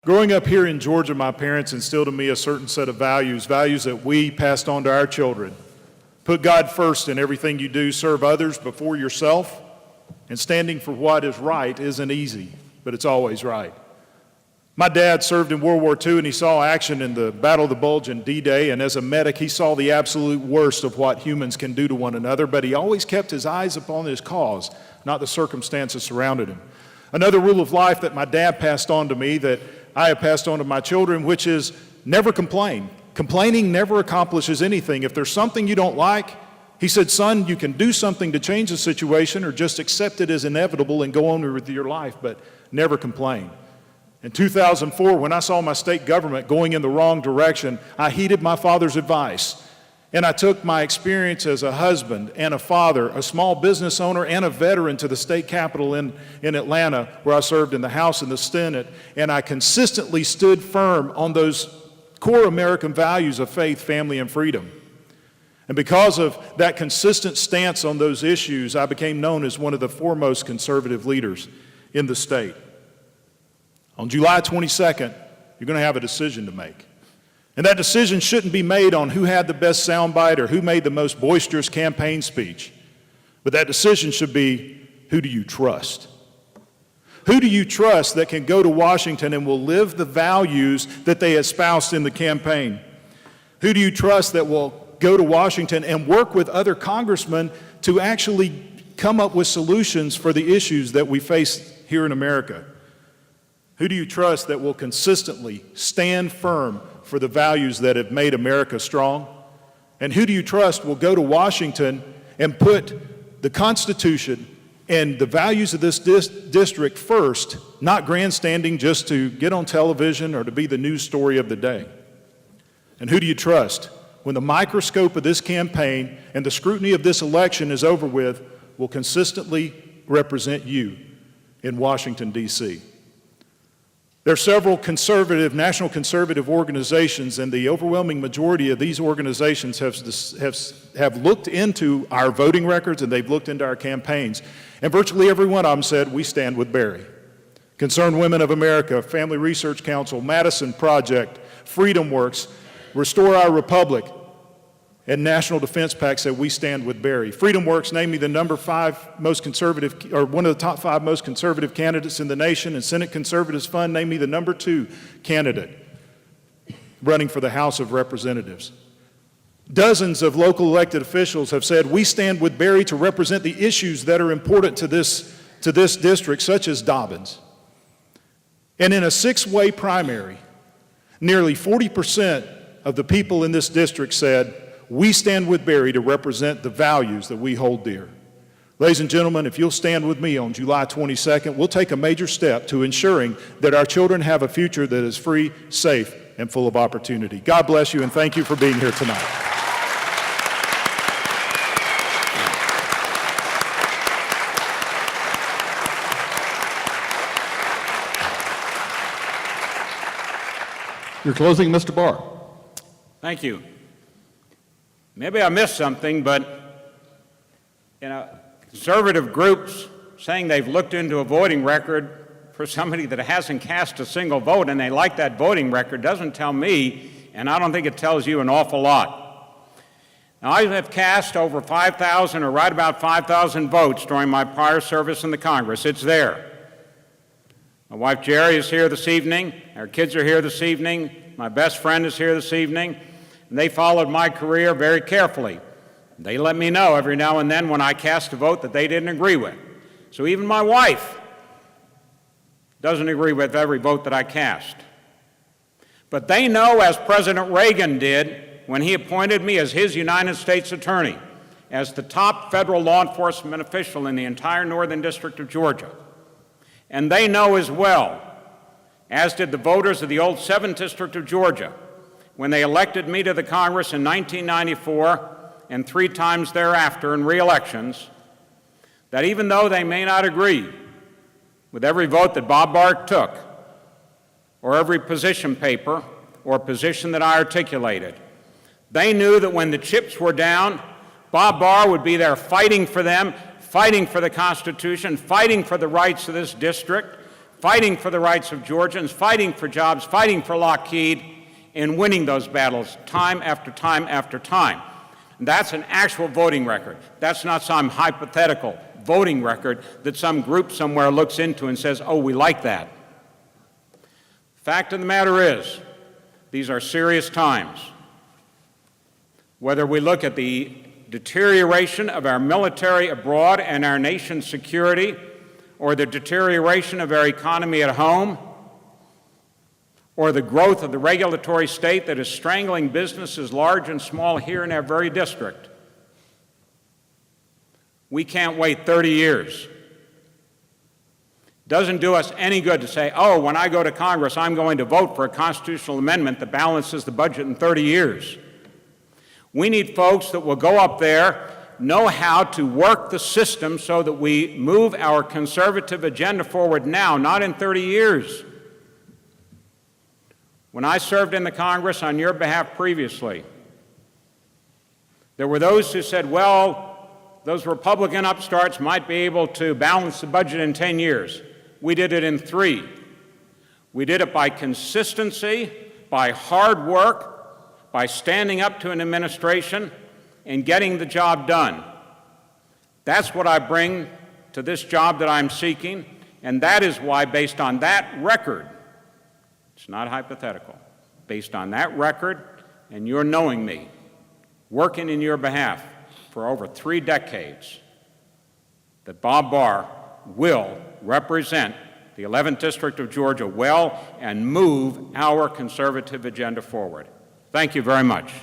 Growing up here in Georgia, my parents instilled in me a certain set of values that we passed on to our children. Put God first in everything you do, serve others before yourself, and standing for what is right isn't easy, but it's always right. My dad served in World War II, and he saw action in the Battle of the Bulge and D-Day, and as a medic, he saw the absolute worst of what humans can do to one another, but he always kept his eyes upon his cause, not the circumstances surrounding him. Another rule of life that my dad passed on to me that I have passed on to my children, which is never complain. Complaining never accomplishes anything. If there's something you don't like, he said, son, you can do something to change the situation or just accept it as inevitable and go on with your life, but never complain. In 2004, when I saw my state government going in the wrong direction, I heeded my father's advice. And I took my experience as a husband and a father, a small business owner, and a veteran to the state capitol in Atlanta, where I served in the House and the Senate, and I consistently stood firm on those core American values of faith, family, and freedom. And because of that consistent stance on those issues, I became known as one of the foremost conservative leaders in the state. On July 22nd, you're going to have a decision to make. And that decision shouldn't be made on who had the best soundbite or who made the most boisterous campaign speech. But that decision should be, who do you trust? Who do you trust that can go to Washington and will live the values that they espoused in the campaign? Who do you trust that will go to Washington and work with other congressmen to actually come up with solutions for the issues that we face here in America? Who do you trust that will consistently stand firm for the values that have made America strong? And who do you trust will go to Washington and put the Constitution and the values of this district first, not grandstanding just to get on television or to be the news story of the day? And who do you trust when the microscope of this campaign and the scrutiny of this election is over with will consistently represent you in Washington, D.C.? There are several national conservative organizations, and the overwhelming majority of these organizations have looked into our voting records and they've looked into our campaigns. And virtually every one of them said, we stand with Barry. Concerned Women of America, Family Research Council, Madison Project, Freedom Works, Restore Our Republic, and National Defense PAC said, we stand with Barry. Freedom Works named me the number 5 most conservative, or one of the top 5 most conservative candidates in the nation, and Senate Conservatives Fund named me the number 2 candidate running for the House of Representatives. Dozens of local elected officials have said, we stand with Barry to represent the issues that are important to this district, such as Dobbins. And in a 6-way primary, nearly 40% of the people in this district said, we stand with Barry to represent the values that we hold dear. Ladies and gentlemen, if you'll stand with me on July 22nd, we'll take a major step to ensuring that our children have a future that is free, safe, and full of opportunity. God bless you, and thank you for being here tonight. Your closing, Mr. Barr. Thank you. Maybe I missed something, but conservative groups saying they've looked into a voting record for somebody that hasn't cast a single vote and they like that voting record doesn't tell me, and I don't think it tells you an awful lot. Now, I have cast over 5,000 or right about 5,000 votes during my prior service in the Congress. It's there. My wife Jerry is here this evening. Our kids are here this evening. My best friend is here this evening. And they followed my career very carefully. They let me know every now and then when I cast a vote that they didn't agree with. So even my wife doesn't agree with every vote that I cast. But they know, as President Reagan did when he appointed me as his United States Attorney, as the top federal law enforcement official in the entire Northern District of Georgia. And they know as well, as did the voters of the old 7th District of Georgia, when they elected me to the Congress in 1994 and 3 times thereafter in re-elections, that even though they may not agree with every vote that Bob Barr took, or every position paper or position that I articulated, they knew that when the chips were down, Bob Barr would be there fighting for them, fighting for the Constitution, fighting for the rights of this district, fighting for the rights of Georgians, fighting for jobs, fighting for Lockheed, and winning those battles time after time after time. And that's an actual voting record. That's not some hypothetical voting record that some group somewhere looks into and says, oh, we like that. Fact of the matter is, these are serious times. Whether we look at the deterioration of our military abroad and our nation's security, or the deterioration of our economy at home, or the growth of the regulatory state that is strangling businesses large and small here in our very district, we can't wait 30 years. Doesn't do us any good to say, oh, when I go to Congress, I'm going to vote for a constitutional amendment that balances the budget in 30 years. We need folks that will go up there, know how to work the system so that we move our conservative agenda forward now, not in 30 years. When I served in the Congress on your behalf previously, there were those who said, well, those Republican upstarts might be able to balance the budget in 10 years. We did it in 3. We did it by consistency, by hard work, by standing up to an administration and getting the job done. That's what I bring to this job that I'm seeking, and that is why, based on that record, it's not hypothetical, based on that record and your knowing me, working in your behalf for over 3 decades, that Bob Barr will represent the 11th District of Georgia well and move our conservative agenda forward. Thank you very much.